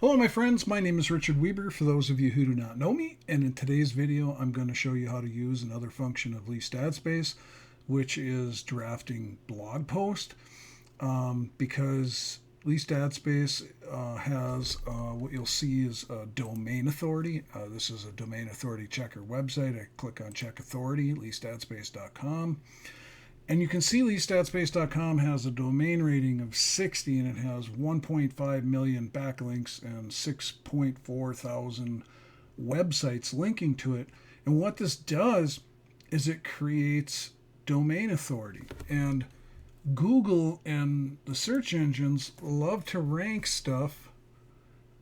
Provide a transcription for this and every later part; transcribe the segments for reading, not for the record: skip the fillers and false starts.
Hello my friends, my name is Richard Weber for those of you who do not know me, and in today's video I'm going to show you how to use another function of Leased Ad Space, which is drafting blog post, because Leased Ad Space has what you'll see is a domain authority. This is a domain authority checker website. I click on check authority, LeasedAdSpace.com. And you can see LeasedAdSpace.com has a domain rating of 60, and it has 1.5 million backlinks and 6.4 thousand websites linking to it. And what this does is it creates domain authority. And Google and the search engines love to rank stuff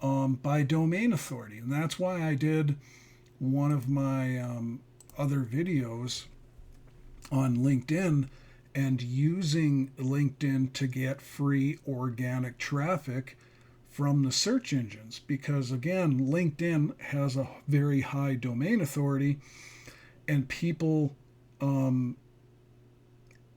by domain authority. And that's why I did one of my other videos on LinkedIn and using LinkedIn to get free organic traffic from the search engines, because again, LinkedIn has a very high domain authority and people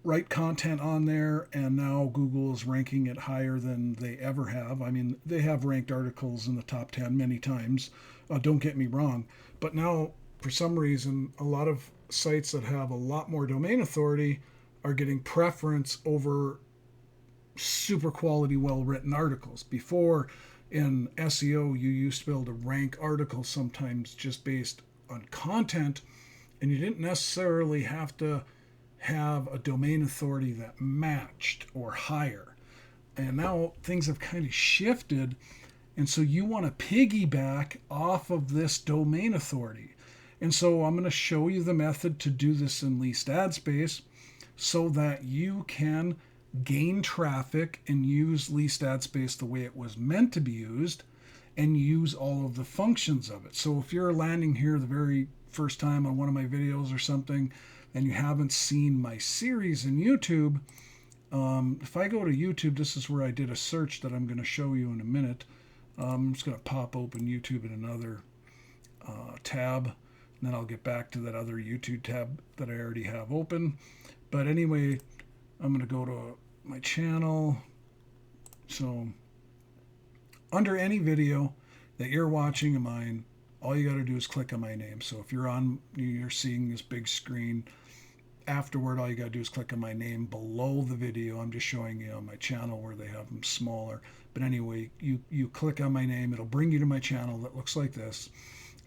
write content on there, and now Google is ranking it higher than they ever have. I mean, they have ranked articles in the top 10 many times, don't get me wrong, but now for some reason a lot of sites that have a lot more domain authority are getting preference over super quality, well-written articles. Before, in SEO, you used to be able to rank articles sometimes just based on content, and you didn't necessarily have to have a domain authority that matched or higher. And now things have kind of shifted, and so you want to piggyback off of this domain authority. And so I'm going to show you the method to do this in Leased Ad Space so that you can gain traffic and use Leased Ad Space the way it was meant to be used and use all of the functions of it. So if you're landing here the very first time on one of my videos or something and you haven't seen my series in YouTube, if I go to YouTube, this is where I did a search that I'm going to show you in a minute. I'm just going to pop open YouTube in another tab. And then I'll get back to that other YouTube tab that I already have open. But anyway, I'm going to go to my channel. So under any video that you're watching of mine, all you got to do is click on my name. So if you're seeing this big screen, afterward, all you got to do is click on my name below the video. I'm just showing you on my channel where they have them smaller. But anyway, you click on my name. It'll bring you to my channel that looks like this.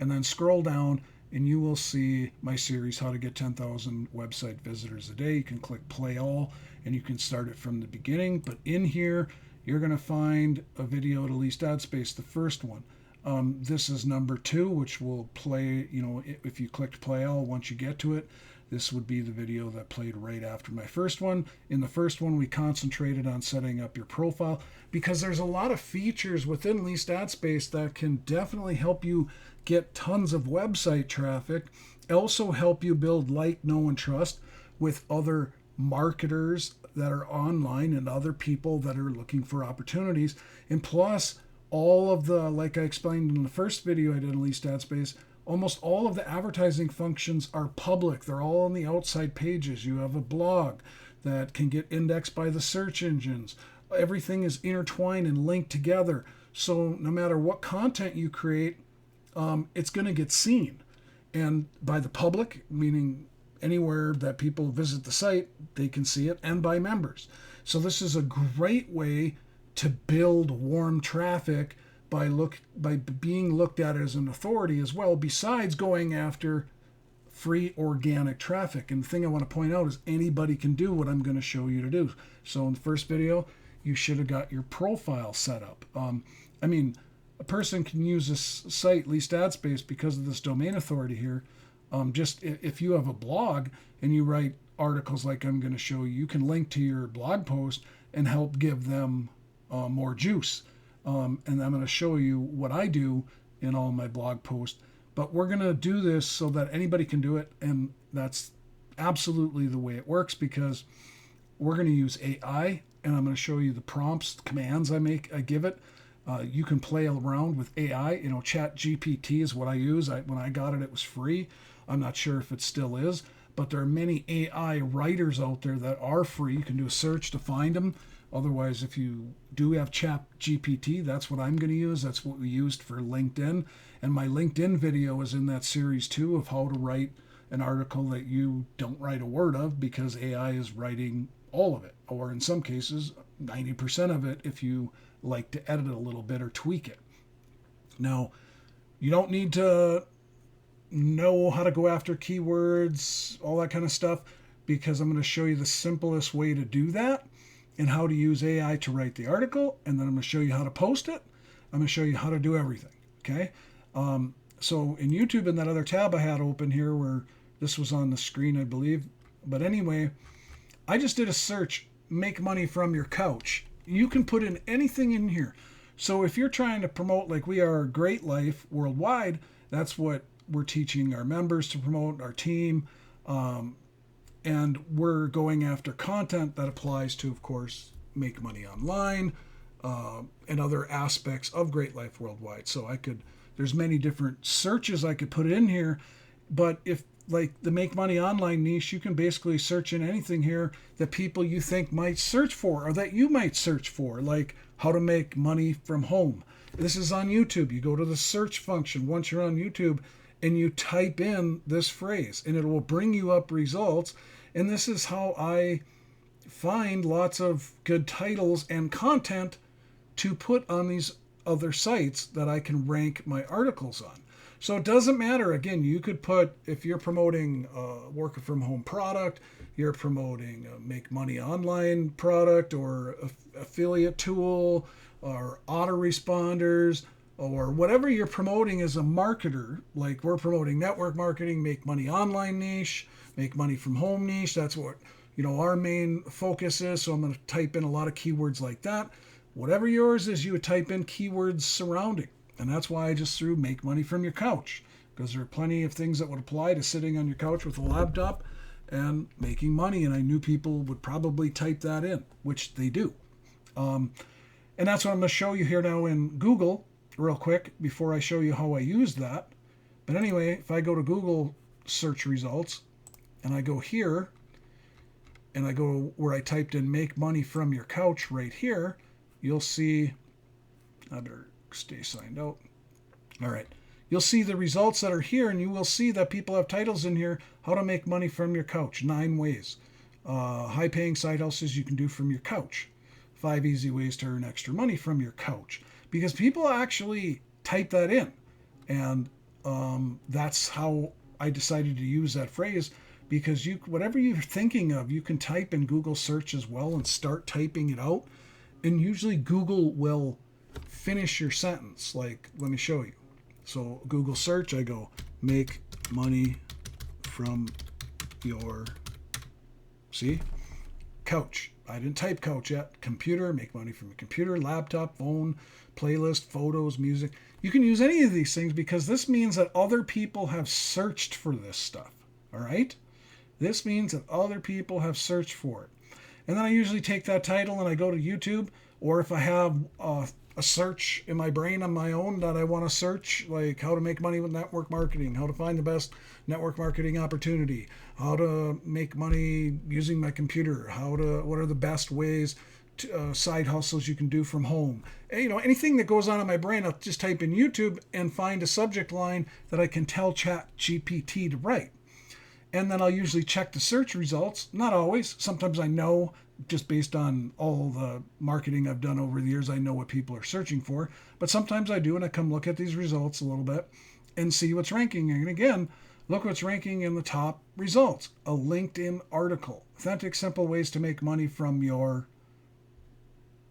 And then scroll down, and you will see my series, How to Get 10,000 Website Visitors a Day. You can click play all, and you can start it from the beginning. But in here, you're going to find a video to Leased Ad Space, the first one. This is number 2, which will play, if you clicked play all, once you get to it, this would be the video that played right after my first one. In the first one, we concentrated on setting up your profile, because there's a lot of features within Leased Ad Space that can definitely help you get tons of website traffic, also help you build like, know, and trust with other marketers that are online and other people that are looking for opportunities. And plus, all of the, like I explained in the first video I did in Leased Ad Space, almost all of the advertising functions are public. They're all on the outside pages. You have a blog that can get indexed by the search engines. Everything is intertwined and linked together. So no matter what content you create, it's going to get seen. And by the public, meaning anywhere that people visit the site, they can see it, and by members. So this is a great way to build warm traffic by being looked at as an authority as well, besides going after free organic traffic. And the thing I want to point out is anybody can do what I'm going to show you to do. So in the first video, you should have got your profile set up. A person can use this site, Leased Ad Space, because of this domain authority here. Just if you have a blog and you write articles like I'm going to show you, you can link to your blog post and help give them more juice. And I'm going to show you what I do in all my blog posts. But we're going to do this so that anybody can do it, and that's absolutely the way it works, because we're going to use AI, and I'm going to show you the prompts, commands I give it. You can play around with AI. Chat GPT is what I use. When I got it, it was free. I'm not sure if it still is, but there are many AI writers out there that are free. You can do a search to find them. Otherwise, if you do have Chat GPT, that's what I'm going to use. That's what we used for LinkedIn. And my LinkedIn video is in that series too, of how to write an article that you don't write a word of, because AI is writing all of it, or in some cases, 90% of it, if you like to edit it a little bit or tweak it. Now, you don't need to know how to go after keywords, all that kind of stuff, because I'm going to show you the simplest way to do that and how to use AI to write the article. And then I'm going to show you how to post it. I'm going to show you how to do everything. Okay. So in YouTube, in that other tab I had open here, where this was on the screen, I believe. But anyway, I just did a search, make money from your couch. You can put in anything in here. So if you're trying to promote, like we are Greatlife Worldwide, that's what we're teaching our members to promote, our team. And we're going after content that applies to, of course, make money online and other aspects of Greatlife Worldwide. So there's many different searches I could put in here. But if, like the make money online niche, you can basically search in anything here that people you think might search for, or that you might search for, like how to make money from home. This is on YouTube. You go to the search function once you're on YouTube and you type in this phrase and it will bring you up results. And this is how I find lots of good titles and content to put on these other sites that I can rank my articles on. So it doesn't matter. Again, you could put, if you're promoting a work from home product, you're promoting a make money online product, or affiliate tool, or autoresponders, or whatever you're promoting as a marketer. Like we're promoting network marketing, make money online niche, make money from home niche. That's what, our main focus is. So I'm going to type in a lot of keywords like that. Whatever yours is, you would type in keywords surrounding. And that's why I just threw make money from your couch, because there are plenty of things that would apply to sitting on your couch with a laptop and making money. And I knew people would probably type that in, which they do. And that's what I'm going to show you here now in Google real quick before I show you how I use that. But anyway, if I go to Google search results and I go here and I go where I typed in make money from your couch right here, you'll see, I better stay signed out. All right. You'll see the results that are here, and you will see that people have titles in here, how to make money from your couch, 9 ways. High paying side hustles you can do from your couch. 5 easy ways to earn extra money from your couch. Because people actually type that in. And that's how I decided to use that phrase, because whatever you're thinking of, you can type in Google search as well and start typing it out. And usually Google will finish your sentence. Like, let me show you. So Google search, I go make money from your, see, couch. I didn't type couch yet. Computer, make money from your computer, laptop, phone, playlist, photos, music. You can use any of these things, because this means that other people have searched for this stuff. All right? This means that other people have searched for it. And then I usually take that title and I go to YouTube, or if I have a search in my brain on my own that I want to search, like how to make money with network marketing, how to find the best network marketing opportunity, how to make money using my computer, what are the best ways to, side hustles you can do from home. Anything that goes on in my brain, I'll just type in YouTube and find a subject line that I can tell Chat GPT to write. And then I'll usually check the search results. Not always. Sometimes I know, just based on all the marketing I've done over the years, I know what people are searching for. But sometimes I do, and I come look at these results a little bit and see what's ranking. And again, look what's ranking in the top results. A LinkedIn article. Authentic, simple ways to make money from your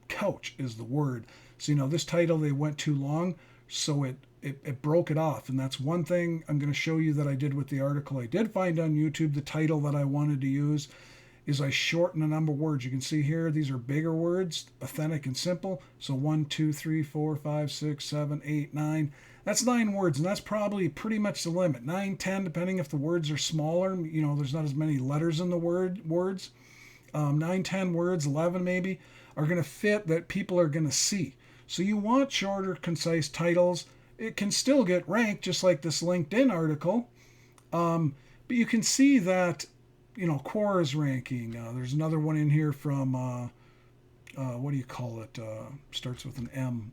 couch is the word. So, this title, they went too long, so it broke it off. And that's one thing I'm going to show you that I did with the article I did find on YouTube. The title that I wanted to use is I shorten a number of words. You can see here, these are bigger words, authentic and simple. So 1, 2, 3, 4, 5, 6, 7, 8, 9. That's 9 words, and that's probably pretty much the limit. 9, 10, depending if the words are smaller. There's not as many letters in the words. 9, 10 words, 11 maybe, are going to fit that people are going to see. So you want shorter, concise titles. It can still get ranked, just like this LinkedIn article. But you can see that, Quora is ranking. There's another one in here from what do you call it? Starts with an M.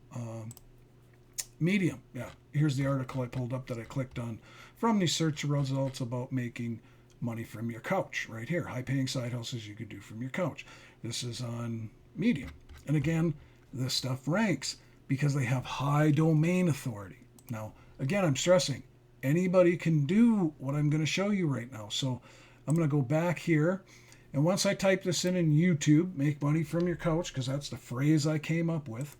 Medium. Yeah. Here's the article I pulled up that I clicked on from the search results about making money from your couch. Right here. High paying side hustles you could do from your couch. This is on Medium. And again, this stuff ranks because they have high domain authority. Now, again, I'm stressing anybody can do what I'm going to show you right now. So I'm going to go back here. And once I type this in YouTube, make money from your couch, because that's the phrase I came up with,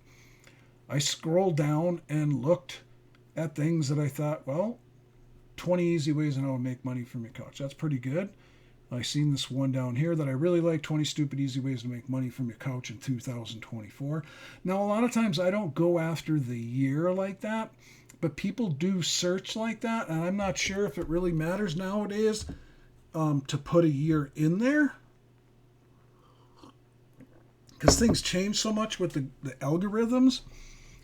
I scrolled down and looked at things that I thought, well, 20 easy ways on how to make money from your couch. That's pretty good. I seen this one down here that I really like, 20 stupid easy ways to make money from your couch in 2024. Now, a lot of times I don't go after the year like that, but people do search like that, and I'm not sure if it really matters nowadays to put a year in there, because things change so much with the algorithms.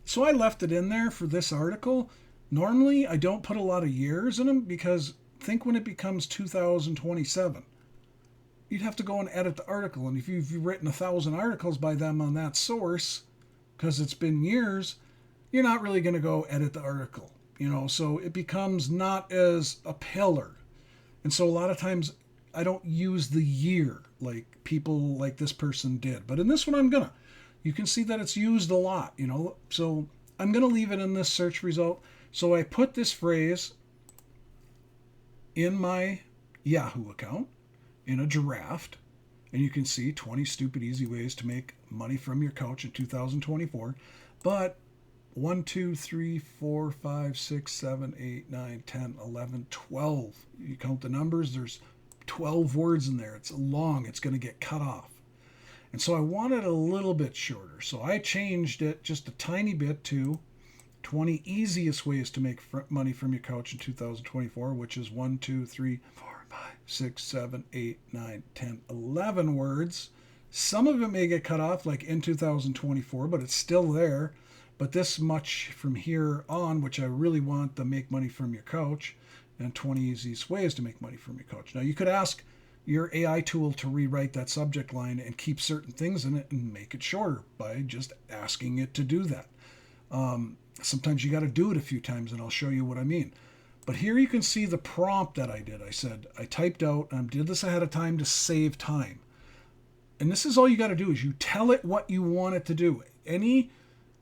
So I left it in there for this article. Normally, I don't put a lot of years in them, because think when it becomes 2027. You'd have to go and edit the article. And if you've written 1,000 articles by them on that source, because it's been years, you're not really going to go edit the article. So it becomes not as a pillar. And so a lot of times I don't use the year like people like this person did. But in this one, I'm going to. You can see that it's used a lot, So I'm going to leave it in this search result. So I put this phrase in my Yahoo account in a draft, and you can see 20 stupid easy ways to make money from your couch in 2024. But 1, 2, 3, 4, 5, 6, 7, 8, 9, 10, 11, 12. You count the numbers, there's 12 words in there. It's long, it's going to get cut off. And so I want it a little bit shorter. So I changed it just a tiny bit to 20 easiest ways to make money from your couch in 2024, which is 1, 2, 3, 4, 5, 6, 7, 8, 9, 10, 11 words. Some of it may get cut off like in 2024, but it's still there. But this much from here on, which I really want to make money from your couch, and 20 easiest ways to make money from your couch. Now, you could ask your AI tool to rewrite that subject line and keep certain things in it and make it shorter by just asking it to do that. Sometimes you got to do it a few times, and I'll show you what I mean. But here you can see the prompt that I did. I said, I typed out, and I did this ahead of time to save time. And this is all you got to do is you tell it what you want it to do. Any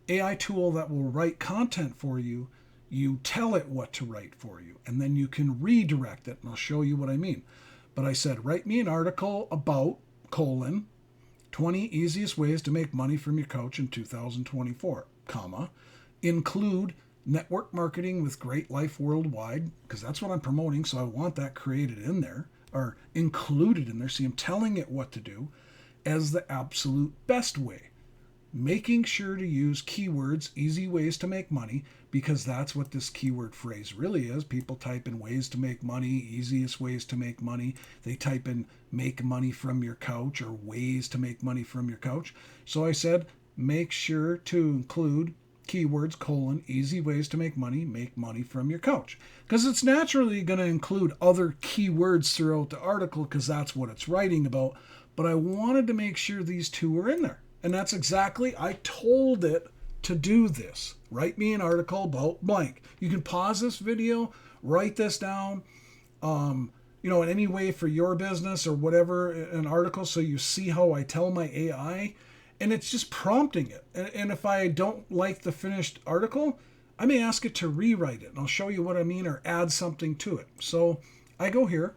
AI tool that will write content for you, you tell it what to write for you, and then you can redirect it, and I'll show you what I mean. But I said, write me an article about, 20 easiest ways to make money from your couch in 2024, include network marketing with Greatlife Worldwide, because that's what I'm promoting, so I want that created in there, or included in there. See, I'm telling it what to do as the absolute best way. Making sure to use keywords, easy ways to make money, because that's what this keyword phrase really is. People type in ways to make money, easiest ways to make money. They type in make money from your couch or ways to make money from your couch. So I said, make sure to include keywords, easy ways to make money from your couch. Because it's naturally going to include other keywords throughout the article, because that's what it's writing about. But I wanted to make sure these two were in there. And that's exactly, I told it to do this. Write me an article about blank. You can pause this video, write this down, in any way for your business or whatever, an article, so you see how I tell my AI. And it's just prompting it. And if I don't like the finished article, I may ask it to rewrite it. And I'll show you what I mean, or add something to it. So I go here,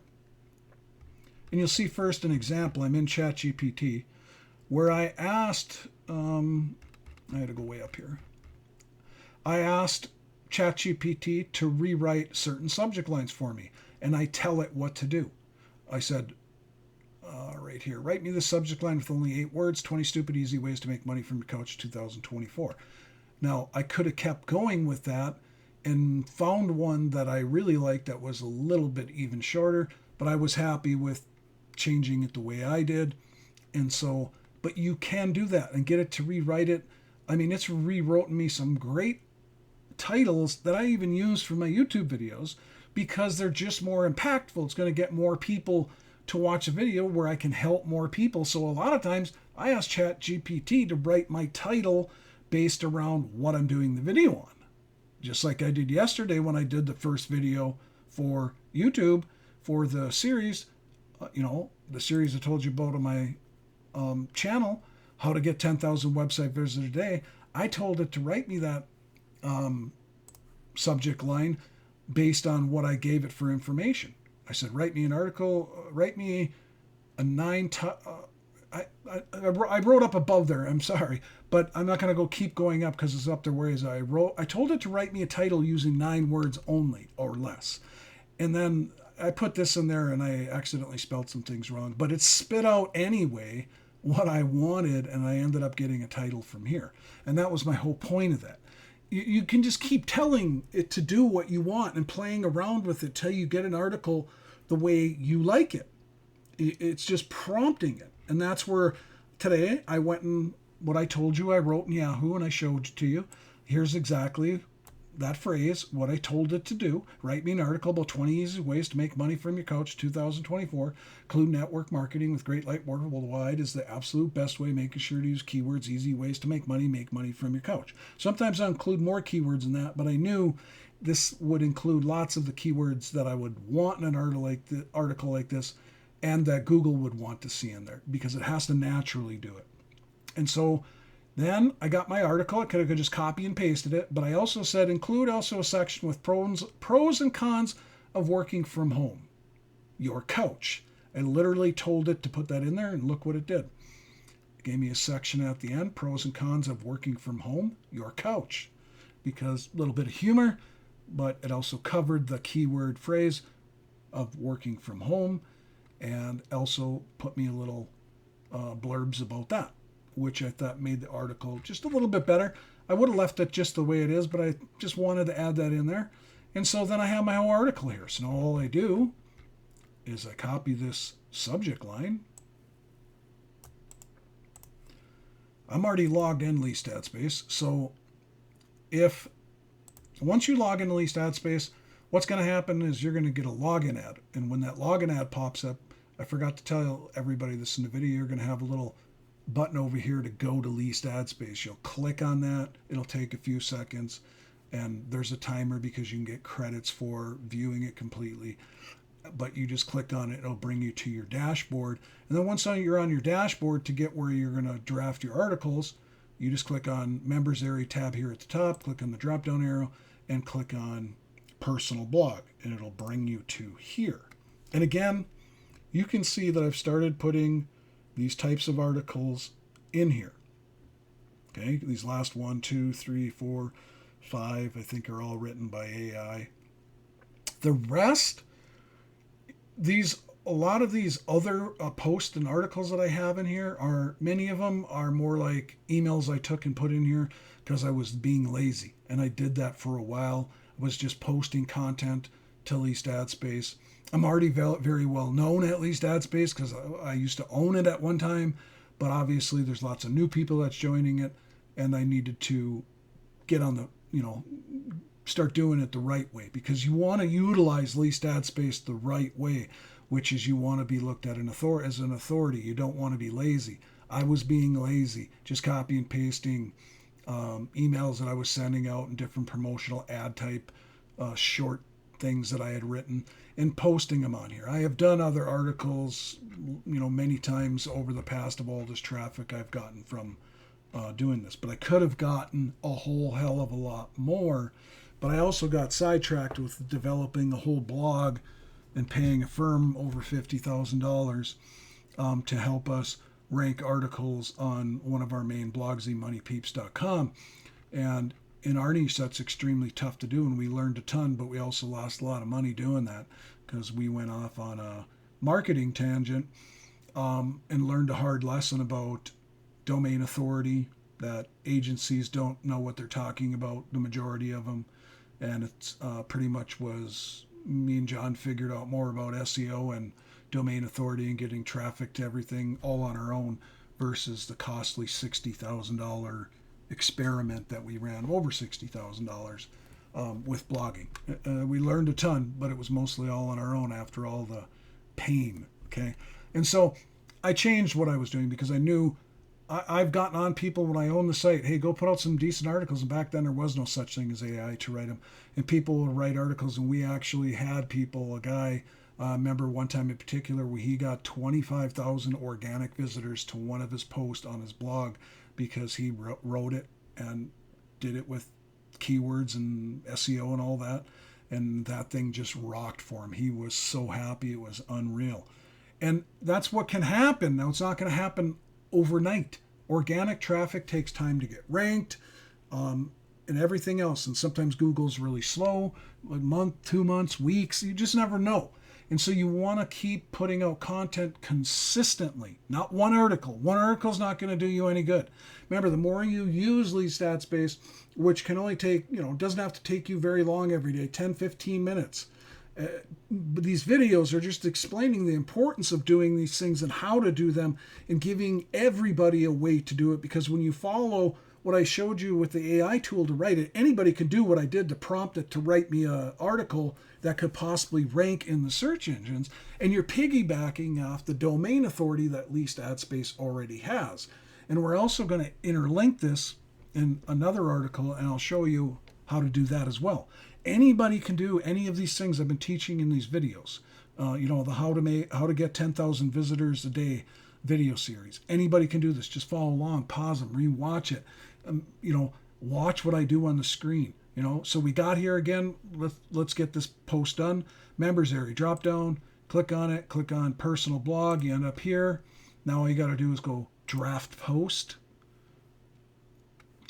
and you'll see first an example. I'm in ChatGPT, where I asked, I had to go way up here. I asked ChatGPT to rewrite certain subject lines for me, and I tell it what to do. I said, right here, write me the subject line with only 8 words, 20 stupid easy ways to make money from your couch 2024. Now, I could have kept going with that and found one that I really liked that was a little bit even shorter, but I was happy with changing it the way I did. And so, but you can do that and get it to rewrite it. I mean, it's rewritten me some great titles that I even use for my YouTube videos, because they're just more impactful. It's going to get more people to watch a video where I can help more people. So a lot of times I asked ChatGPT to write my title based around what I'm doing the video on. Just like I did yesterday when I did the first video for YouTube for the series, the series I told you about on my channel, how to get 10,000 website visitors a day. I told it to write me that subject line based on what I gave it for information. I said, write me an article, write me a I wrote up above there, I'm sorry, but I'm not going to go keep going up because it's up there where I told it to write me a title using 9 words only or less. And then I put this in there and I accidentally spelled some things wrong, but it spit out anyway what I wanted, and I ended up getting a title from here. And that was my whole point of that. You can just keep telling it to do what you want and playing around with it till you get an article the way you like it. It's just prompting it. And that's where today I went and what I told you I wrote in Yahoo and I showed to you. Here's exactly that phrase, what I told it to do. Write me an article about 20 easy ways to make money from your couch 2024. Include network marketing with Greatlife Worldwide is the absolute best way, making sure to use keywords, easy ways to make money from your couch. Sometimes I'll include more keywords than that, but I knew this would include lots of the keywords that I would want in an article like this and that Google would want to see in there because it has to naturally do it. And so then I got my article. I could have just copy and pasted it, but I also said include also a section with pros and cons of working from home, your couch. I literally told it to put that in there, and look what it did. It gave me a section at the end, pros and cons of working from home, your couch, because a little bit of humor, but it also covered the keyword phrase of working from home, and also put me a little blurbs about that, which I thought made the article just a little bit better. I would have left it just the way it is, but I just wanted to add that in there. And so then I have my whole article here. So now all I do is I copy this subject line. I'm already logged in Leased Ad Space. So once you log into Leased Ad Space, what's going to happen is you're going to get a login ad. And when that login ad pops up, I forgot to tell everybody this in the video, you're going to have a little button over here to go to Leased Ad Space. You'll click on that. It'll take a few seconds, and there's a timer because you can get credits for viewing it completely. But you just click on it, it'll bring you to your dashboard. And then once you're on your dashboard, to get where you're going to draft your articles, you just click on Members Area tab here at the top, click on the drop down arrow, and click on Personal Blog, and it'll bring you to here. And again, you can see that I've started putting these types of articles in here. Okay, these last 1, 2, 3, 4, 5, I think are all written by AI. The rest, a lot of these other posts and articles that I have in here many of them are more like emails I took and put in here because I was being lazy, and I did that for a while. I was just posting content to Leased Ad Space. I'm already very well known at Leased Ad Space because I used to own it at one time, but obviously there's lots of new people that's joining it, and I needed to get on start doing it the right way, because you want to utilize Leased Ad Space the right way, which is you want to be looked at as an authority. You don't want to be lazy. I was being lazy, just copy and pasting emails that I was sending out in different promotional ad type short things that I had written and posting them on here. I have done other articles, many times over the past of all this traffic I've gotten from doing this, but I could have gotten a whole hell of a lot more. But I also got sidetracked with developing a whole blog and paying a firm over $50,000 to help us rank articles on one of our main blogs, emoneypeeps.com. And in our niche, that's extremely tough to do, and we learned a ton, but we also lost a lot of money doing that because we went off on a marketing tangent and learned a hard lesson about domain authority, that agencies don't know what they're talking about, the majority of them. And it's pretty much was me and John figured out more about SEO and domain authority and getting traffic to everything all on our own versus the costly $60,000 experiment that we ran, over $60,000 with blogging. We learned a ton, but it was mostly all on our own after all the pain. Okay. And so I changed what I was doing because I knew I've gotten on people when I own the site. Hey, go put out some decent articles. And back then there was no such thing as AI to write them. And people will write articles, and we actually had people. A guy, remember one time in particular, where he got 25,000 organic visitors to one of his posts on his blog because he wrote it and did it with keywords and SEO and all that. And that thing just rocked for him. He was so happy. It was unreal. And that's what can happen. Now, it's not going to happen overnight. Organic traffic takes time to get ranked, and everything else. And sometimes Google's really slow, a month, 2 months, weeks. You just never know. And so you want to keep putting out content consistently, not one article. One article is not going to do you any good. Remember, the more you use Leased Ad Space, which can only take, doesn't have to take you very long every day, 10, 15 minutes. But these videos are just explaining the importance of doing these things and how to do them and giving everybody a way to do it. Because when you follow what I showed you with the AI tool to write it, anybody can do what I did to prompt it to write me an article that could possibly rank in the search engines. And you're piggybacking off the domain authority that Leased Ad Space already has. And we're also going to interlink this in another article, and I'll show you how to do that as well. Anybody can do any of these things I've been teaching in these videos. The how to get 10,000 visitors a day video series. Anybody can do this. Just follow along, pause them, rewatch it. Watch what I do on the screen. So we got here again. Let's get this post done. Members area, drop down, click on it, click on personal blog. You end up here. Now all you got to do is go draft post.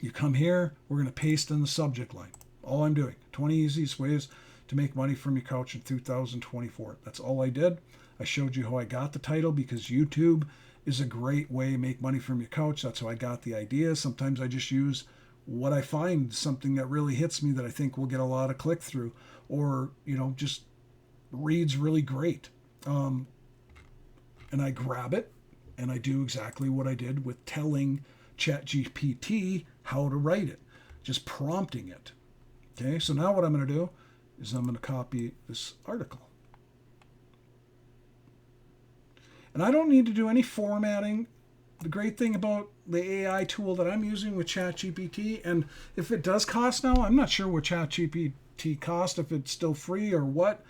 You come here. We're going to paste in the subject line. All I'm doing. 20 easiest ways to make money from your couch in 2024. That's all I did. I showed you how I got the title because YouTube is a great way to make money from your couch. That's how I got the idea. Sometimes I just use what I find, something that really hits me that I think will get a lot of click through, or just reads really great. And I grab it and I do exactly what I did with telling ChatGPT how to write it, just prompting it. Okay, so now what I'm going to do is I'm going to copy this article. And I don't need to do any formatting. The great thing about the AI tool that I'm using with ChatGPT, and if it does cost now, I'm not sure what ChatGPT cost, if it's still free or what.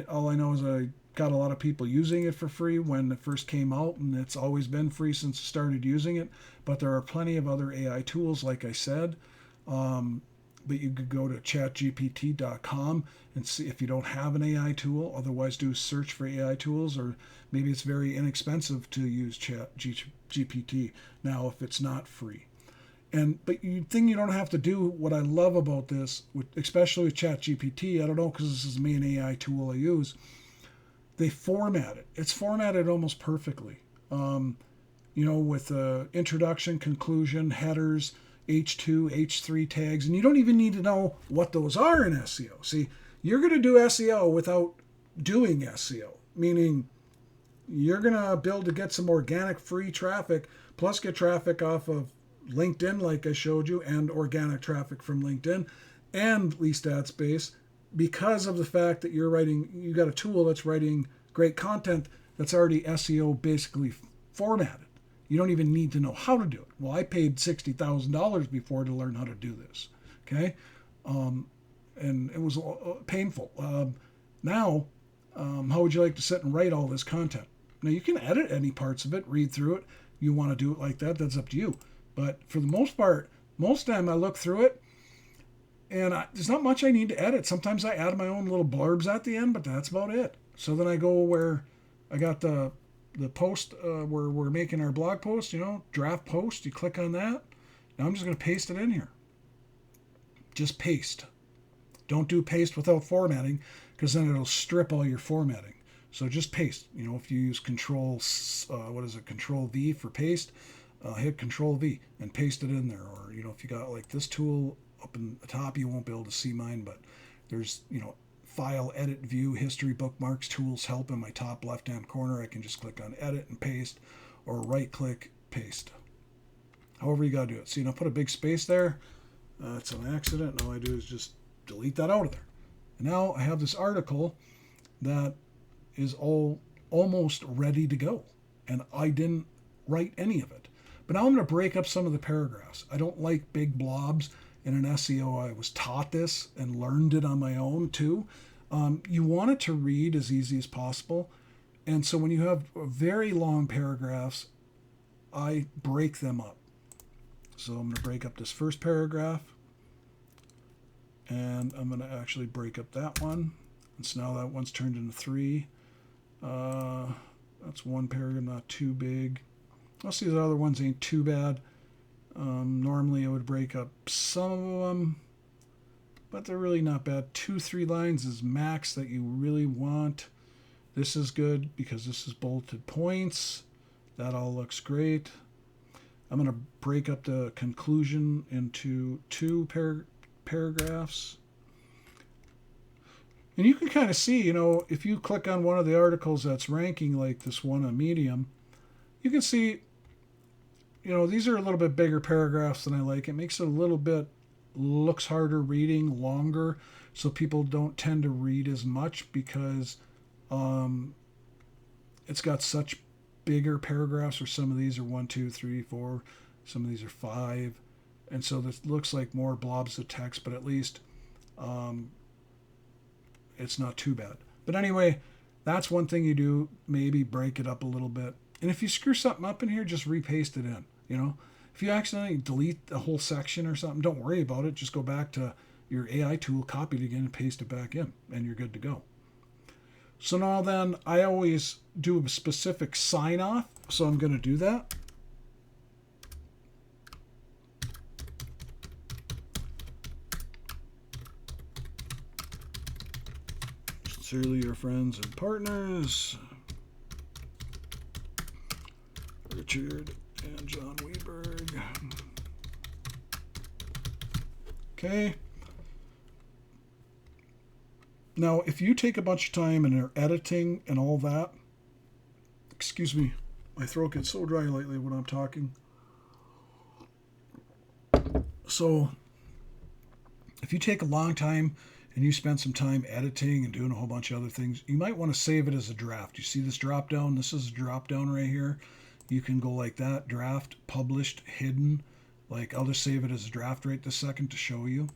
All I know is I got a lot of people using it for free when it first came out, and it's always been free since I started using it. But there are plenty of other AI tools, like I said. But you could go to chatgpt.com and see if you don't have an AI tool. Otherwise, do a search for AI tools, or maybe it's very inexpensive to use ChatGPT now if it's not free. But you think you don't have to do what I love about this, especially with ChatGPT. I don't know, because this is the main AI tool I use. They format it. It's formatted almost perfectly. With introduction, conclusion, headers, H2, H3 tags, and you don't even need to know what those are in SEO. See, you're going to do SEO without doing SEO, meaning you're going to be able to get some organic free traffic, plus get traffic off of LinkedIn, like I showed you, and organic traffic from LinkedIn and Leased Ad Space, because of the fact that you got a tool that's writing great content that's already SEO basically formatted. You don't even need to know how to do it. Well, I paid $60,000 before to learn how to do this. Okay. And it was painful. Now, how would you like to sit and write all this content? Now, you can edit any parts of it, read through it. You want to do it like that, that's up to you. But for the most part, most time I look through it, and there's not much I need to edit. Sometimes I add my own little blurbs at the end, but that's about it. So then I go where I got the post where we're making our blog post, draft post. You click on that. Now I'm just going to paste it in here. Just paste. Don't do paste without formatting, because then it'll strip all your formatting. So just paste. If you use Control V for paste, hit Control V and paste it in there. Or if you got like this tool up in the top, you won't be able to see mine, but there's File, Edit, View, History, Bookmarks, Tools, Help in my top left-hand corner. I can just click on Edit and Paste, or right-click, Paste. However you got to do it. See, put a big space there. It's an accident. All I do is just delete that out of there. And now I have this article that is almost ready to go. And I didn't write any of it. But now I'm going to break up some of the paragraphs. I don't like big blobs. In an SEO, I was taught this and learned it on my own too. You want it to read as easy as possible. And so when you have very long paragraphs, I break them up. So I'm going to break up this first paragraph. And I'm going to actually break up that one. And so now that one's turned into 3. That's one paragraph, not too big. Most of these other ones ain't too bad. Normally I would break up some of them, but they're really not bad. 2-3 lines is max that you really want. This is good because this is bulleted points. That all looks great. I'm going to break up the conclusion into 2 paragraphs. And you can kind of see, you know, if you click on one of the articles that's ranking like this one on Medium, you can see, you know, these are a little bit bigger paragraphs than I like. It makes it a little bit, looks harder reading, longer, so people don't tend to read as much because it's got such bigger paragraphs, or some of these are 1, 2, 3, 4, some of these are 5. And so this looks like more blobs of text, but at least it's not too bad. But anyway, that's one thing you do, maybe break it up a little bit. And if you screw something up in here, just repaste it in, you know. If you accidentally delete a whole section or something, don't worry about it. Just go back to your AI tool, copy it again, and paste it back in, and you're good to go. So now then, I always do a specific sign off, so I'm going to do that. Sincerely, your friends and partners, Richard and John Weberg. Okay. Now, if you take a bunch of time and are editing and all that, excuse me, my throat gets so dry lately when I'm talking. So, if you take a long time and you spend some time editing and doing a whole bunch of other things, you might want to save it as a draft. You see this drop down? This is a drop down right here. You can go like that, draft, published, hidden. Like, I'll just save it as a draft right this second to show you.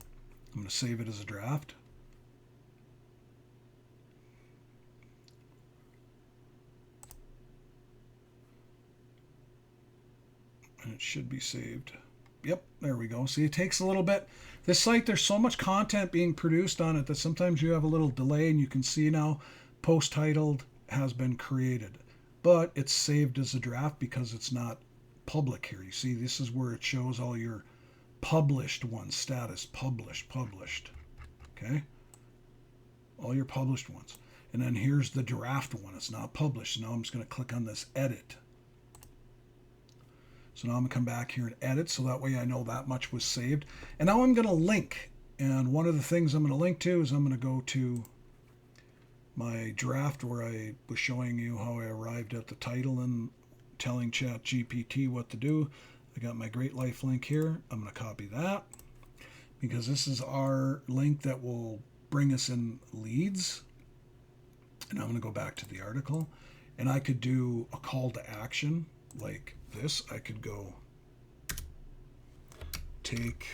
I'm going to save it as a draft. And it should be saved. Yep, there we go. See, it takes a little bit. This site, there's so much content being produced on it that sometimes you have a little delay, and you can see now post titled has been created. But it's saved as a draft because it's not public here. You see, this is where it shows all your published ones, status, published. Okay? All your published ones. And then here's the draft one. It's not published. So now I'm just going to click on this edit. So now I'm going to come back here and edit, so that way I know that much was saved. And now I'm going to link. And one of the things I'm going to link to is I'm going to go to my draft where I was showing you how I arrived at the title and telling ChatGPT what to do. I got my Greatlife link here. I'm going to copy that because this is our link that will bring us in leads. And I'm going to go back to the article. And I could do a call to action like this. I could go take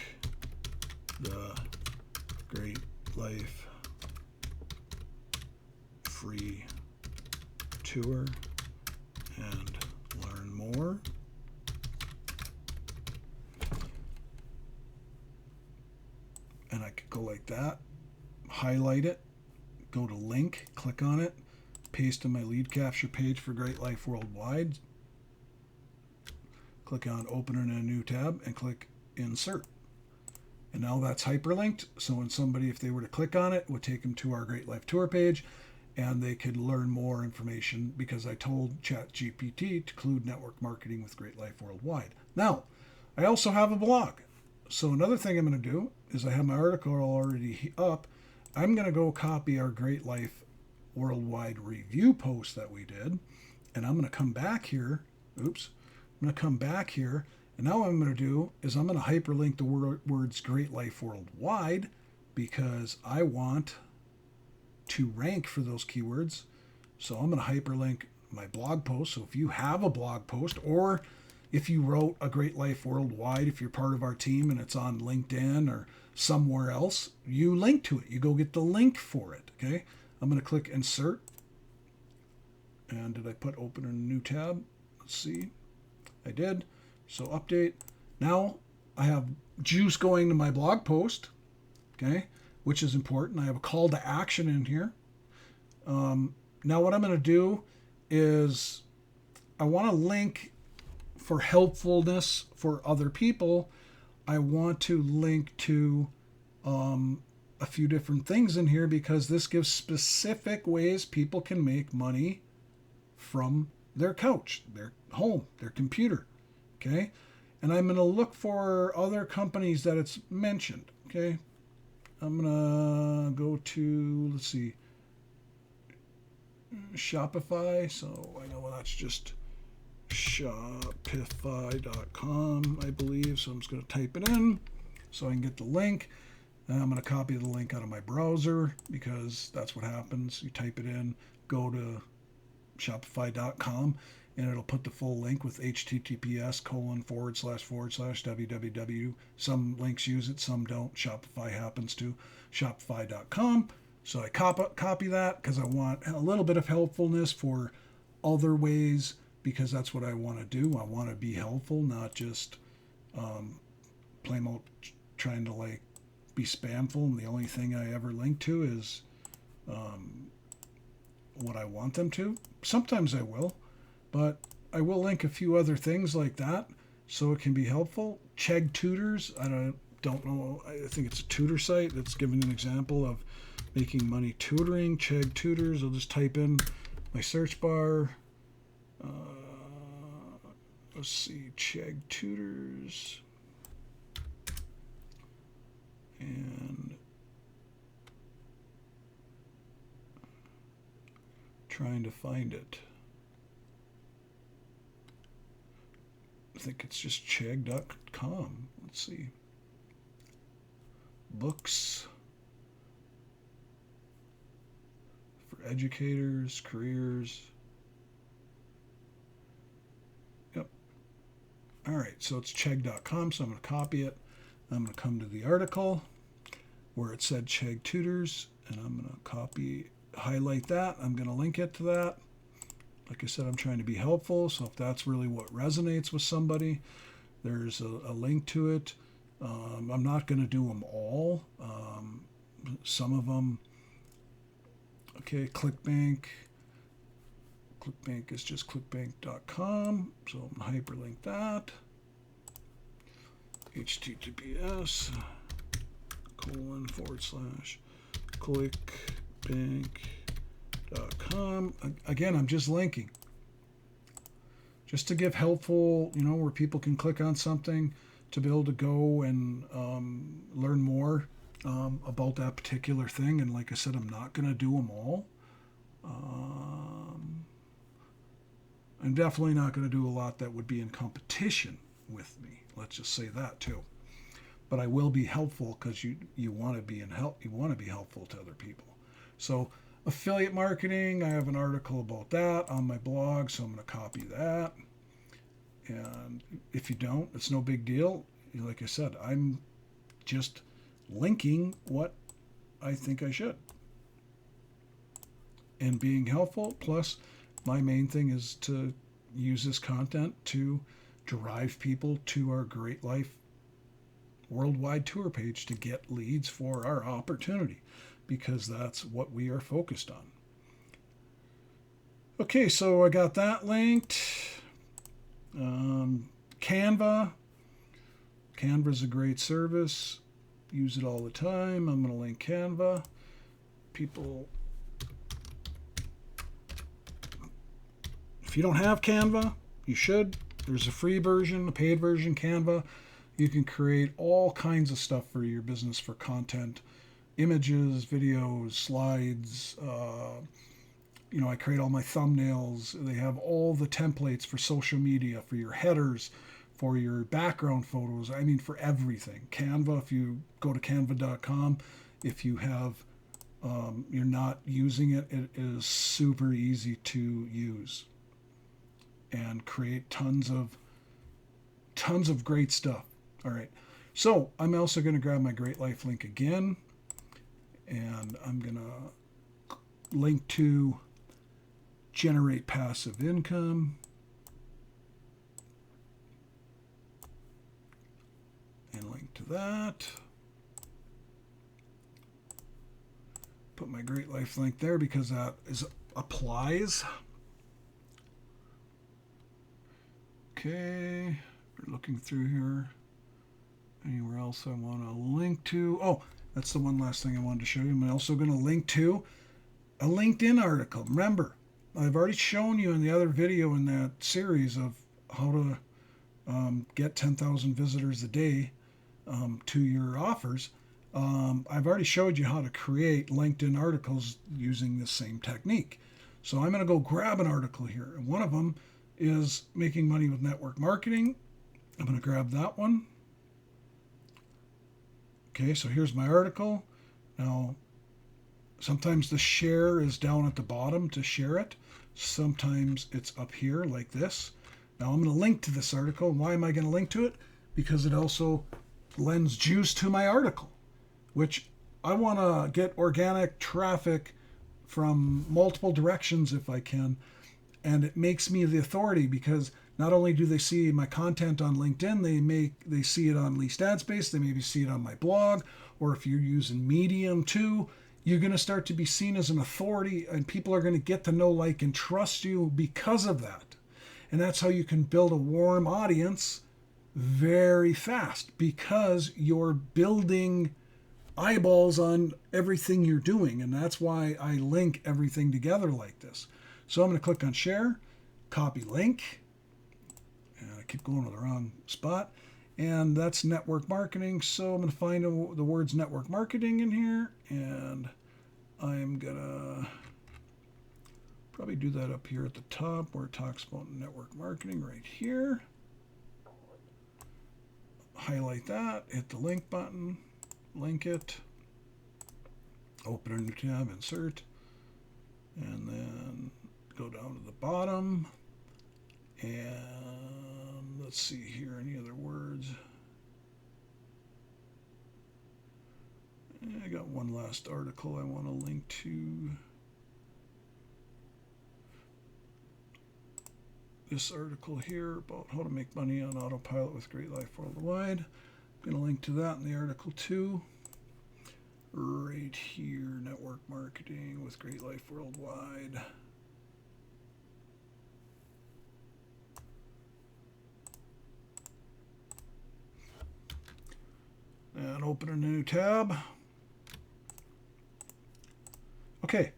the Greatlife free tour and learn more. And I could go like that, highlight it, go to link, click on it, paste in my lead capture page for Greatlife Worldwide, click on open in a new tab and click insert. And now that's hyperlinked, so when somebody, if they were to click on it, would take them to our Greatlife tour page and they could learn more information because I told ChatGPT to include network marketing with Greatlife Worldwide. Now, I also have a blog. So another thing I'm going to do is I have my article already up. I'm going to go copy our Greatlife Worldwide review post that we did, and I'm going to come back here. Oops. I'm going to come back here, and now what I'm going to do is I'm going to hyperlink the words Greatlife Worldwide because I want to rank for those keywords. So I'm going to hyperlink my blog post. So if you have a blog post, or if you wrote a Greatlife Worldwide, if you're part of our team and it's on LinkedIn or somewhere else, you link to it. You go get the link for it. Okay. I'm going to click insert. And did I put open in a new tab? Let's see. I did. So update. Now I have juice going to my blog post. Okay. Which is important. I have a call to action in here. Now what I'm going to do is I want to link for helpfulness for other people. I want to link to a few different things in here because this gives specific ways people can make money from their couch, their home, their computer. Okay. And I'm going to look for other companies that it's mentioned. Okay. I'm going to go to, let's see, Shopify. So I know that's just Shopify.com, I believe. So I'm just going to type it in so I can get the link. And I'm going to copy the link out of my browser because that's what happens. You type it in, go to Shopify.com, and it'll put the full link with https://www. Some links use it, some don't. Shopify happens to. Shopify.com. So I copy that because I want a little bit of helpfulness for other ways because that's what I want to do. I want to be helpful, not just plain old trying to like be spamful. And the only thing I ever link to is what I want them to. Sometimes I will, but I will link a few other things like that so it can be helpful. Chegg Tutors, I don't know. I think it's a tutor site that's giving an example of making money tutoring. Chegg Tutors. I'll just type in my search bar. Let's see, Chegg Tutors. And trying to find it. I think it's just chegg.com. Let's see. Books for educators, careers. Yep. All right, so it's chegg.com, so I'm going to copy it. I'm going to come to the article where it said Chegg Tutors, and I'm going to highlight that. I'm going to link it to that. Like I said, I'm trying to be helpful, so if that's really what resonates with somebody, there's a link to it. I'm not going to do them all. Some of them, okay, ClickBank. ClickBank is just clickbank.com, so I'm going to hyperlink that. https://clickbank.com. Again, I'm just linking. Just to give helpful, where people can click on something to be able to go and learn more about that particular thing. And like I said, I'm not going to do them all. I'm definitely not going to do a lot that would be in competition with me. Let's just say that too. But I will be helpful because you want to be you want to be helpful to other people. So affiliate marketing, I have an article about that on my blog, so I'm going to copy that. And if you don't, it's no big deal. Like I said, I'm just linking what I think I should. And being helpful, plus my main thing is to use this content to drive people to our Greatlife Worldwide tour page to get leads for our opportunity, because that's what we are focused on. Okay, so I got that linked. Canva. Canva is a great service. Use it all the time. I'm going to link Canva. People, if you don't have Canva, you should. There's a free version, a paid version, Canva. You can create all kinds of stuff for your business for content, images, videos, slides. I create all my thumbnails. They have all the templates for social media, for your headers, for your background photos. I mean, for everything. Canva, if you go to canva.com, if you have, you're not using it, it is super easy to use and create tons of tons of great stuff. All right. So I'm also going to grab my Great Life link again, and I'm going to link to generate passive income. And link to that. Put my Great Life link there because that applies. Okay, we're looking through here. Anywhere else I want to link to? Oh, that's the one last thing I wanted to show you. I'm also going to link to a LinkedIn article. Remember, I've already shown you in the other video in that series of how to get 10,000 visitors a day to your offers. I've already showed you how to create LinkedIn articles using the same technique. So I'm going to go grab an article here. And one of them is making money with network marketing. I'm going to grab that one. Okay, so here's my article. Now, sometimes the share is down at the bottom to share it. Sometimes it's up here like this. Now I'm going to link to this article. Why am I going to link to it? Because it also lends juice to my article, which I want to get organic traffic from multiple directions if I can. And it makes me the authority because not only do they see my content on LinkedIn, they see it on Leased Ad Space, they maybe see it on my blog, or if you're using Medium too, you're going to start to be seen as an authority, and people are going to get to know, like, and trust you because of that. And that's how you can build a warm audience very fast, because you're building eyeballs on everything you're doing. And that's why I link everything together like this. So I'm going to click on share, copy link, and I keep going to the wrong spot. And that's network marketing. So I'm going to find the words network marketing in here, and I'm going to probably do that up here at the top where it talks about network marketing right here. Highlight that, hit the link button, link it, open a new tab, insert, and then go down to the bottom. And let's see here, any other words? I got one last article I want to link to. This article here about how to make money on autopilot with Greatlife Worldwide. I'm going to link to that in the article too. Right here, network marketing with Greatlife Worldwide. And open a new tab. Okay,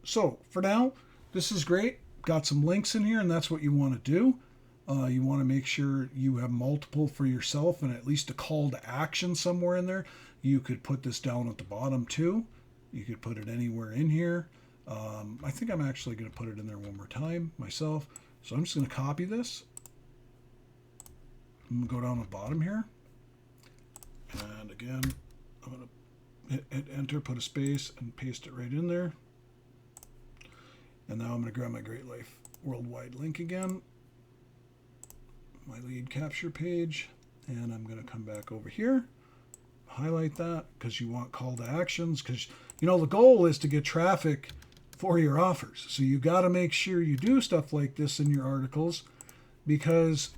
so for now, this is great. Got some links in here, and that's what you want to do. You want to make sure you have multiple for yourself and at least a call to action somewhere in there. You could put this down at the bottom too. You could put it anywhere in here. I think I'm actually going to put it in there one more time myself. So I'm just going to copy this. I'm going to go down the bottom here. And again, I'm going to hit enter, put a space, and paste it right in there. And now I'm going to grab my Greatlife Worldwide link again, my lead capture page, and I'm going to come back over here, highlight that, because you want call to actions, because you know the goal is to get traffic for your offers. So you got to make sure you do stuff like this in your articles, because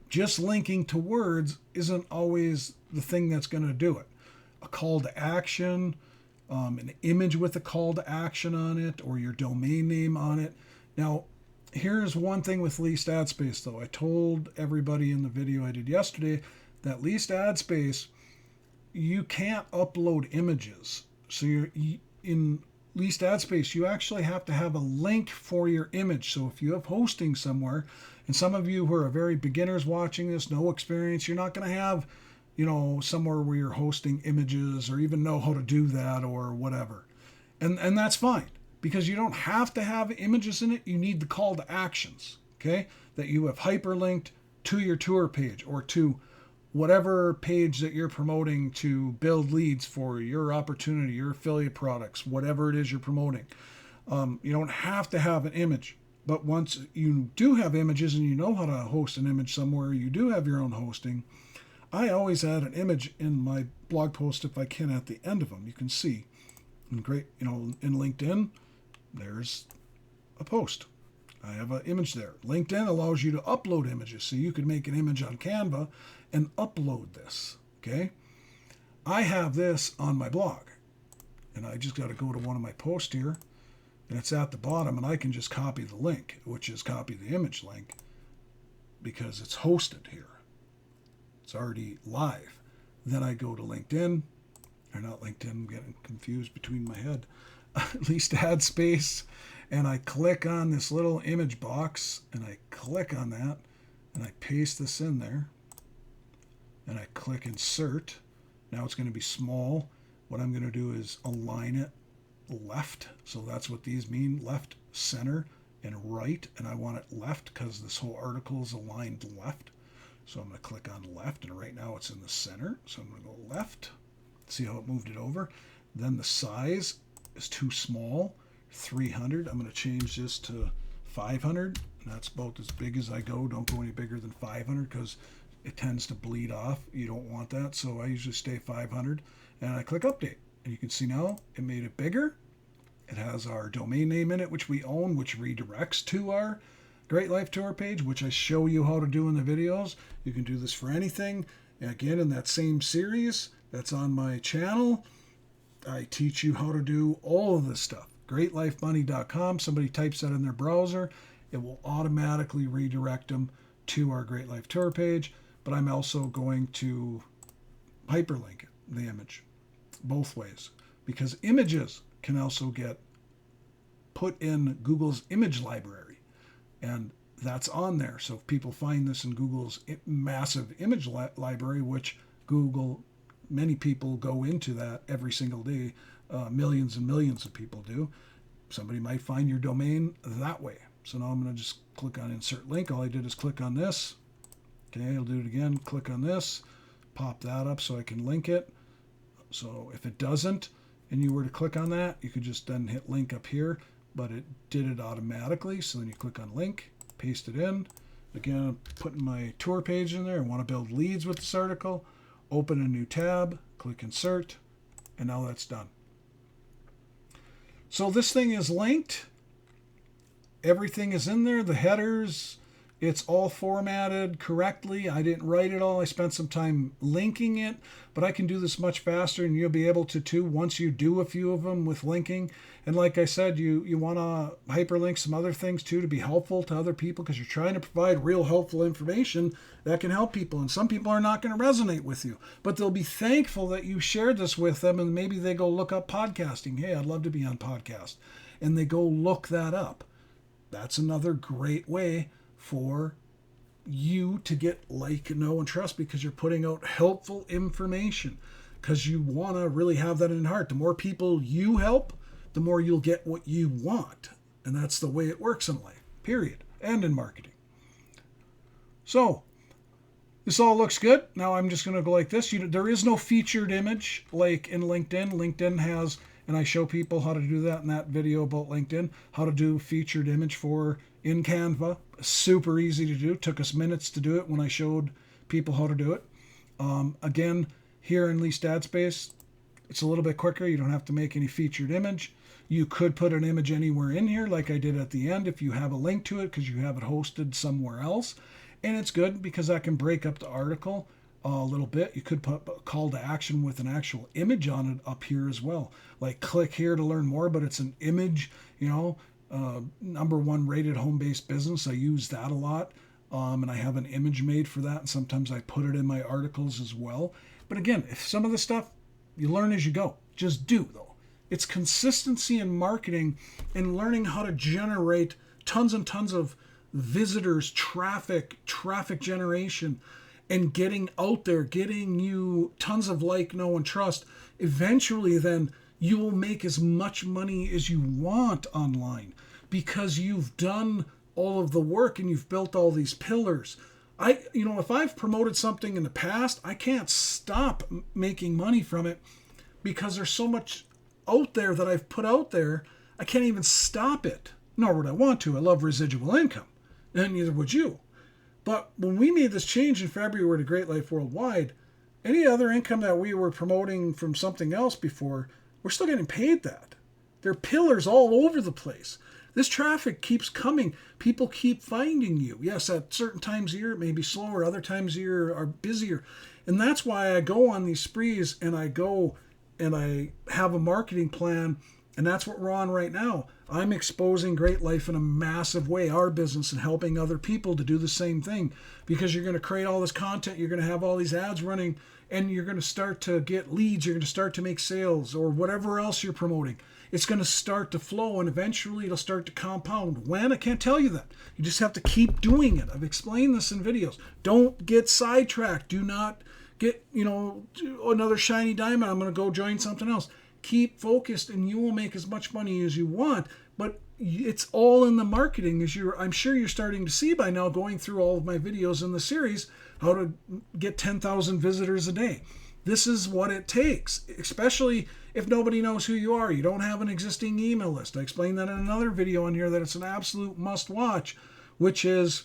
just linking to words isn't always the thing that's going to do it. A call to action, an image with a call to action on it, or your domain name on it. Now, here's one thing with Leased Ad Space, though. I told everybody in the video I did yesterday that Leased Ad Space, you can't upload images. So in Leased Ad Space, you actually have to have a link for your image. So if you have hosting somewhere, and some of you who are very beginners watching this, no experience, you're not going to have, you know, somewhere where you're hosting images or even know how to do that or whatever. And that's fine, because you don't have to have images in it. You need the call to actions, okay, that you have hyperlinked to your tour page or to whatever page that you're promoting to build leads for your opportunity, your affiliate products, whatever it is you're promoting. You don't have to have an image. But once you do have images and you know how to host an image somewhere, you do have your own hosting. I always add an image in my blog post if I can at the end of them. You can see, in LinkedIn, there's a post. I have an image there. LinkedIn allows you to upload images, so you could make an image on Canva and upload this. Okay, I have this on my blog, and I just got to go to one of my posts here, and it's at the bottom, and I can just copy the link, which is copy the image link, because it's hosted here. It's already live. Then I go to LinkedIn, or not LinkedIn, I'm getting confused between my head, Leased Ad Space, and I click on this little image box, and I click on that, and I paste this in there, and I click insert. Now it's going to be small. What I'm going to do is align it left. So that's what these mean, left, center, and right. And I want it left because this whole article is aligned left. So I'm going to click on left, and right now it's in the center. So I'm going to go left. See how it moved it over? Then the size is too small, 300. I'm going to change this to 500. And that's about as big as I go. Don't go any bigger than 500 because it tends to bleed off. You don't want that. So I usually stay 500. And I click update. And you can see now it made it bigger. It has our domain name in it, which we own, which redirects to our Great Life Tour page, which I show you how to do in the videos. You can do this for anything. Again, in that same series that's on my channel, I teach you how to do all of this stuff. GreatLifeMoney.com. Somebody types that in their browser, it will automatically redirect them to our Great Life Tour page. But I'm also going to hyperlink it, the image, both ways, because images can also get put in Google's image library, and that's on there. So if people find this in Google's massive image library, which Google, many people go into that every single day, millions and millions of people do, somebody might find your domain that way. So now I'm going to just click on insert link. All I did is click on this. Okay, I'll do it again. Click on this, pop that up so I can link it. So if it doesn't, and you were to click on that, you could just then hit link up here, but it did it automatically. So then you click on link, paste it in. Again, I'm putting my tour page in there. I want to build leads with this article. Open a new tab, click insert, and now that's done. So this thing is linked. Everything is in there, the headers, it's all formatted correctly. I didn't write it all. I spent some time linking it, but I can do this much faster, and you'll be able to too once you do a few of them with linking. And like I said, you want to hyperlink some other things too to be helpful to other people, because you're trying to provide real helpful information that can help people. And some people are not going to resonate with you, but they'll be thankful that you shared this with them, and maybe they go look up podcasting. Hey, I'd love to be on podcast. And they go look that up. That's another great way for you to get like, know, and trust, because you're putting out helpful information, because you want to really have that in heart. The more people you help, the more you'll get what you want. And that's the way it works in life, period, and in marketing. So this all looks good. Now I'm just going to go like this. There is no featured image like in LinkedIn. LinkedIn has, and I show people how to do that in that video about LinkedIn, how to do featured image in Canva. Super easy to do. Took us minutes to do it when I showed people how to do it. Again, here in Leased Ad Space, it's a little bit quicker. You don't have to make any featured image. You could put an image anywhere in here like I did at the end if you have a link to it because you have it hosted somewhere else. And it's good because I can break up the article a little bit. You could put a call to action with an actual image on it up here as well. Like click here to learn more, but it's an image, #1 rated home-based business. I use that a lot. And I have an image made for that. And sometimes I put it in my articles as well. But again, if some of the stuff you learn as you go, just do though. It's consistency in marketing and learning how to generate tons and tons of visitors, traffic generation, and getting out there, getting you tons of like, know, and trust. Eventually then you will make as much money as you want online because you've done all of the work and you've built all these pillars. If I've promoted something in the past, I can't stop making money from it because there's so much out there that I've put out there. I can't even stop it. nor would I want to. I love residual income, and neither would you. But when we made this change in February to Greatlife Worldwide, any other income that we were promoting from something else before, we're still getting paid that. There are pillars all over the place. This traffic keeps coming. People keep finding you. Yes, at certain times of year it may be slower. Other times of year are busier. And that's why I go on these sprees and I go and I have a marketing plan. And that's what we're on right now. I'm exposing Greatlife in a massive way, our business, and helping other people to do the same thing. Because you're going to create all this content. You're going to have all these ads running. And you're going to start to get leads. You're going to start to make sales or whatever else you're promoting. It's going to start to flow, and eventually it'll start to compound. When? I can't tell you that. You just have to keep doing it. I've explained this in videos. Don't get sidetracked. Do not get, another shiny diamond. I'm going to go join something else. Keep focused, and you will make as much money as you want. But it's all in the marketing, I'm sure you're starting to see by now, going through all of my videos in the series, how to get 10,000 visitors a day. This is what it takes, especially if nobody knows who you are. You don't have an existing email list. I explained that in another video on here, that it's an absolute must watch, which is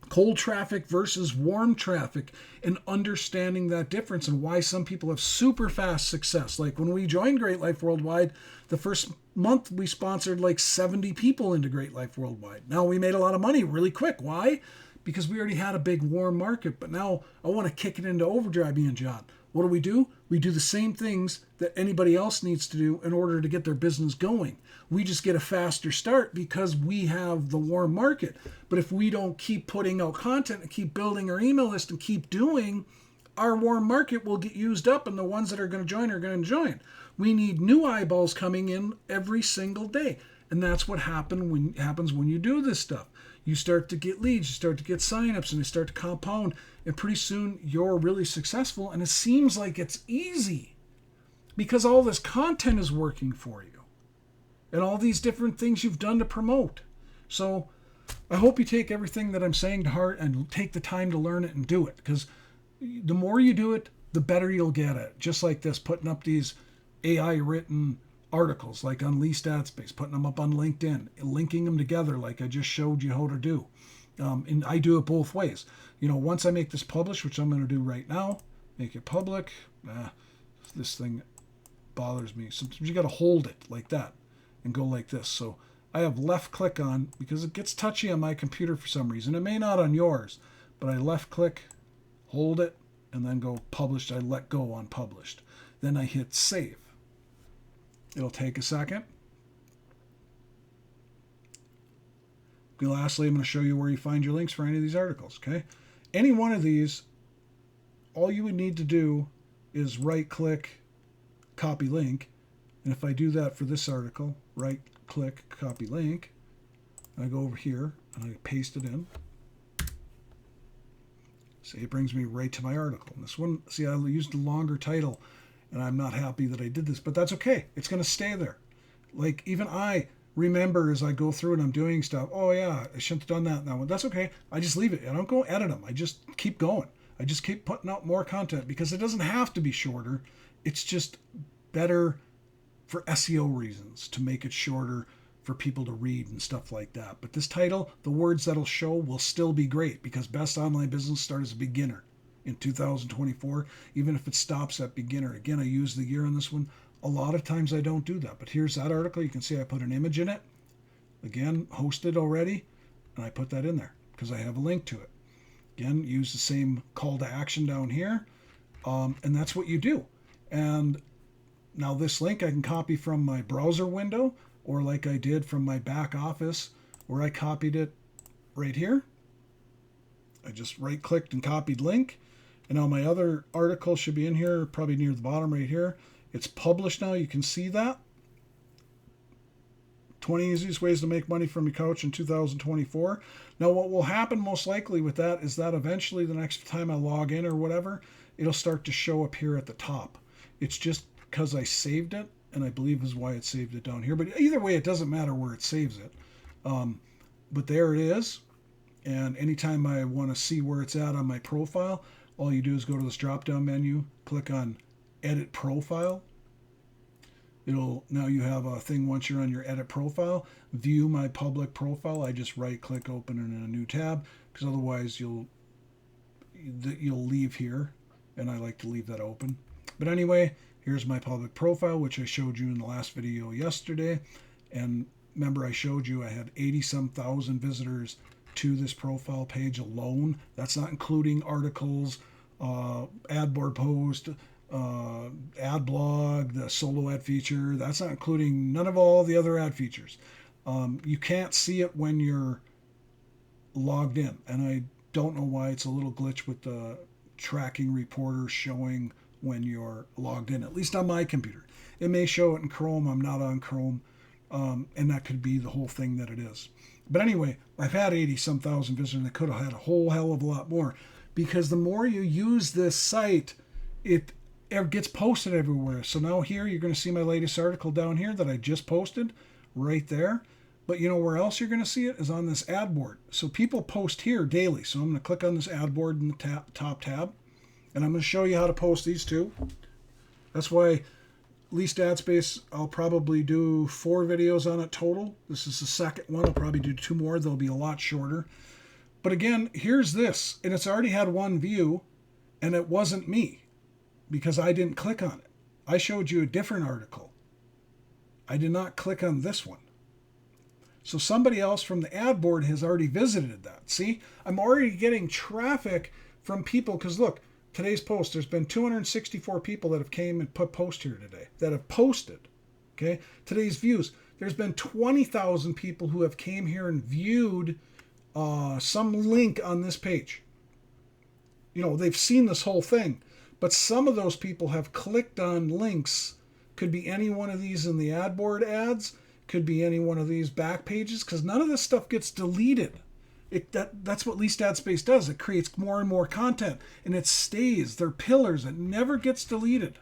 cold traffic versus warm traffic, and understanding that difference and why some people have super fast success. Like when we joined Greatlife Worldwide, the first month we sponsored like 70 people into Greatlife Worldwide. Now we made a lot of money really quick. Why? Because we already had a big warm market. But now I want to kick it into overdrive, me and John. What do? We do the same things that anybody else needs to do in order to get their business going. We just get a faster start because we have the warm market. But if we don't keep putting out content and keep building our email list and keep doing, our warm market will get used up, and the ones that are going to join are going to join. We need new eyeballs coming in every single day. And that's what happens when you do this stuff. You start to get leads, you start to get signups, and they start to compound. And pretty soon you're really successful. And it seems like it's easy because all this content is working for you and all these different things you've done to promote. So I hope you take everything that I'm saying to heart and take the time to learn it and do it. Because the more you do it, the better you'll get at it. Just like this, putting up these AI written articles like on Leased Ad Space, putting them up on LinkedIn, linking them together like I just showed you how to do. And I do it both ways. Once I make this publish, which I'm going to do right now, make it public. This thing bothers me. Sometimes you got to hold it like that and go like this. So I have left click on, because it gets touchy on my computer for some reason. It may not on yours, but I left click, hold it, and then go published. I let go on published. Then I hit save. It'll take a second. Lastly, I'm going to show you where you find your links for any of these articles. Okay, any one of these, all you would need to do is right click, copy link. And if I do that for this article, right click, copy link, I go over here and I paste it in. See, it brings me right to my article. And this one, see, I used a longer title, and I'm not happy that I did this, but that's okay. It's going to stay there. Like, even I remember as I go through and I'm doing stuff, oh yeah, I shouldn't have done that now. That's okay. I just leave it. I don't go edit them. I just keep going. I just keep putting out more content because it doesn't have to be shorter. It's just better for SEO reasons to make it shorter for people to read and stuff like that. But this title, the words that'll show will still be great, because Best Online Business Start as a Beginner in 2024, even if it stops at beginner. Again, I use the year on this one. A lot of times I don't do that, but here's that article. You can see I put an image in it. Again, hosted already, and I put that in there because I have a link to it. Again, use the same call to action down here, and that's what you do. And now this link I can copy from my browser window, or like I did from my back office where I copied it right here. I just right-clicked and copied link. And now my other article should be in here, probably near the bottom right here. It's published now. You can see that. 20 easiest ways to make money from your couch in 2024. Now, what will happen most likely with that is that eventually the next time I log in or whatever, it'll start to show up here at the top. It's just because I saved it, and I believe is why it saved it down here. But either way, it doesn't matter where it saves it. But there it is. And anytime I want to see where it's at on my profile, all you do is go to this drop-down menu, click on Edit Profile. Now you have a thing once you're on your edit profile, view my public profile. I just right click, open it in a new tab, because otherwise you'll leave here, and I like to leave that open. But anyway, here's my public profile, which I showed you in the last video yesterday. And remember, I showed you I had 80-some thousand visitors to this profile page alone. That's not including articles, ad board post, ad blog, the solo ad feature. That's not including none of all the other ad features. You can't see it when you're logged in, and I don't know why it's a little glitch with the tracking reporter showing when you're logged in, at least on my computer. It may show it in Chrome. I'm not on Chrome, and that could be the whole thing that it is. But anyway, I've had 80-some thousand visitors, and I could have had a whole hell of a lot more, because the more you use this site, it gets posted everywhere. So now here you're going to see my latest article down here that I just posted right there. But you know where else you're going to see it is on this ad board. So people post here daily. So I'm going to click on this ad board in the top tab, and I'm going to show you how to post these two. That's why Leased Ad Space, I'll probably do 4 videos on it total. This is the second one. I'll probably do 2 more. They'll be a lot shorter. But again, here's this, and it's already had 1 view, and it wasn't me, because I didn't click on it. I showed you a different article. I did not click on this one. So somebody else from the ad board has already visited that. See, I'm already getting traffic from people, because look, today's post, there's been 264 people that have came and put post here today, that have posted. Okay, today's views, there's been 20,000 people who have came here and viewed some link on this page. You know, they've seen this whole thing, but some of those people have clicked on links. Could be any one of these in the ad board ads, could be any one of these back pages, because none of this stuff gets deleted. That's what Leased Ad Space does. It creates more and more content, and it stays. They're pillars. It never gets deleted.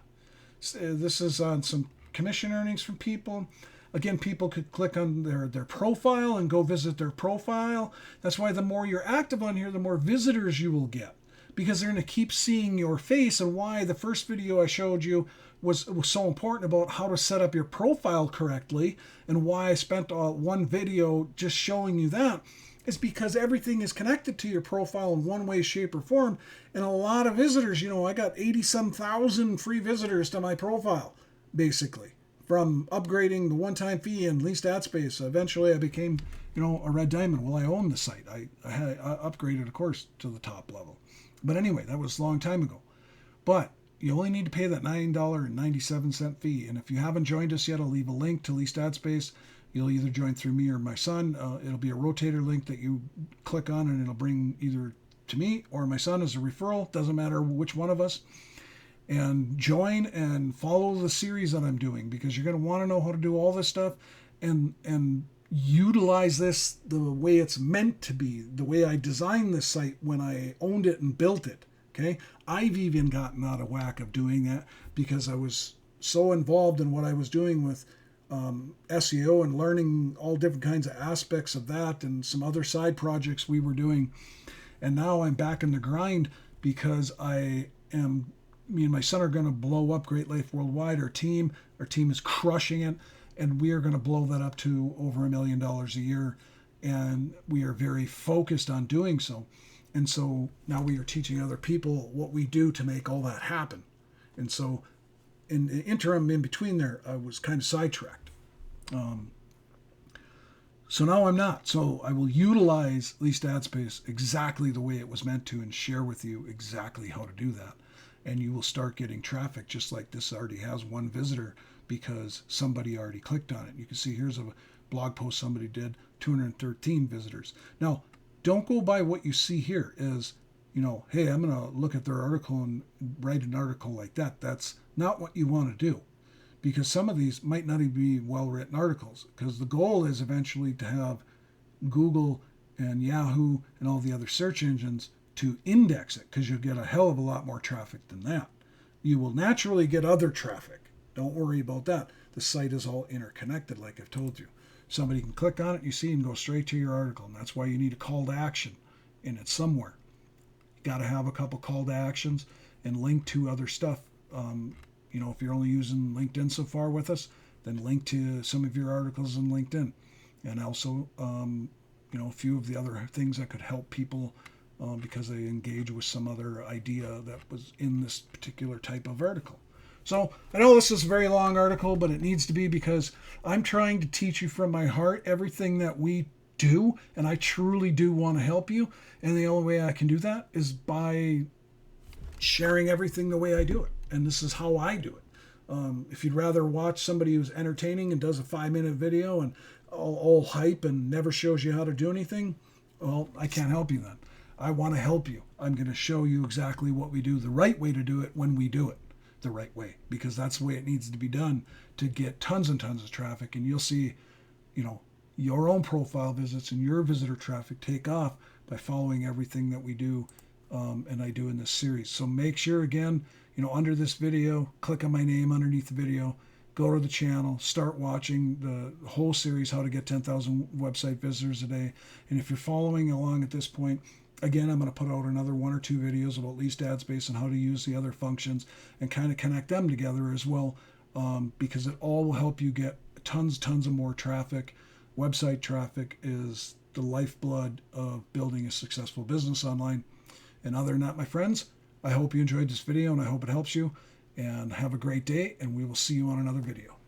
This is on some commission earnings from people. Again, people could click on their profile and go visit their profile. That's why the more you're active on here, the more visitors you will get, because they're going to keep seeing your face. And why the first video I showed you was so important about how to set up your profile correctly, and why I spent 1 video just showing you that, is because everything is connected to your profile in one way, shape, or form. And a lot of visitors, you know, I got 80-some thousand free visitors to my profile, basically, from upgrading the one-time fee and Leased Ad Space. Eventually I became, you know, a red diamond. Well, I own the site. I upgraded, of course, to the top level. But anyway, that was a long time ago. But you only need to pay that $9.97 fee. And if you haven't joined us yet, I'll leave a link to Leased Ad Space. You'll either join through me or my son. It'll be a rotator link that you click on, and it'll bring either to me or my son as a referral. Doesn't matter which one of us. And join and follow the series that I'm doing, because you're going to want to know how to do all this stuff and utilize this the way it's meant to be, the way I designed this site when I owned it and built it. Okay, I've even gotten out of whack of doing that, because I was so involved in what I was doing with SEO and learning all different kinds of aspects of that, and some other side projects we were doing. And now I'm back in the grind, because me and my son are going to blow up Greatlife Worldwide. Our team is crushing it, and we are going to blow that up to over $1 million a year. And we are very focused on doing so. And so now we are teaching other people what we do to make all that happen. And so in the interim, in between there, I was kind of sidetracked. So now I'm not. So I will utilize Leased Ad Space exactly the way it was meant to, and share with you exactly how to do that. And you will start getting traffic, just like this already has 1 visitor, because somebody already clicked on it. You can see here's a blog post somebody did, 213 visitors. Now, don't go by what you see here as, you know, hey, I'm going to look at their article and write an article like that. That's not what you want to do, because some of these might not even be well-written articles, because the goal is eventually to have Google and Yahoo and all the other search engines to index it, because you'll get a hell of a lot more traffic than that. You will naturally get other traffic. Don't worry about that. The site is all interconnected, like I've told you. Somebody can click on it, you see, and go straight to your article. And that's why you need a call to action in it somewhere. You got to have a couple call to actions and link to other stuff. You know, if you're only using LinkedIn so far with us, and link to some of your articles on LinkedIn, and also a few of the other things that could help people because they engage with some other idea that was in this particular type of article. So I know this is a very long article, but it needs to be because I'm trying to teach you from my heart everything that we do, and I truly do want to help you. And the only way I can do that is by sharing everything the way I do it. And this is how I do it. If you'd rather watch somebody who's entertaining and does a 5-minute video and all hype and never shows you how to do anything, well, I can't help you then. I want to help you. I'm going to show you exactly what we do, the right way to do it when we do it the right way, because that's the way it needs to be done to get tons and tons of traffic. And you'll see, your own profile visits and your visitor traffic take off by following everything that we do and I do in this series. So make sure, again, under this video, click on my name underneath the video, go to the channel, start watching the whole series, how to get 10,000 website visitors a day. And if you're following along at this point, again, I'm going to put out another 1 or 2 videos about Leased Ad Space and how to use the other functions and kind of connect them together as well, because it all will help you get tons of more traffic. Website traffic is the lifeblood of building a successful business online. And other than that, my friends, I hope you enjoyed this video and I hope it helps you. And have a great day, and we will see you on another video.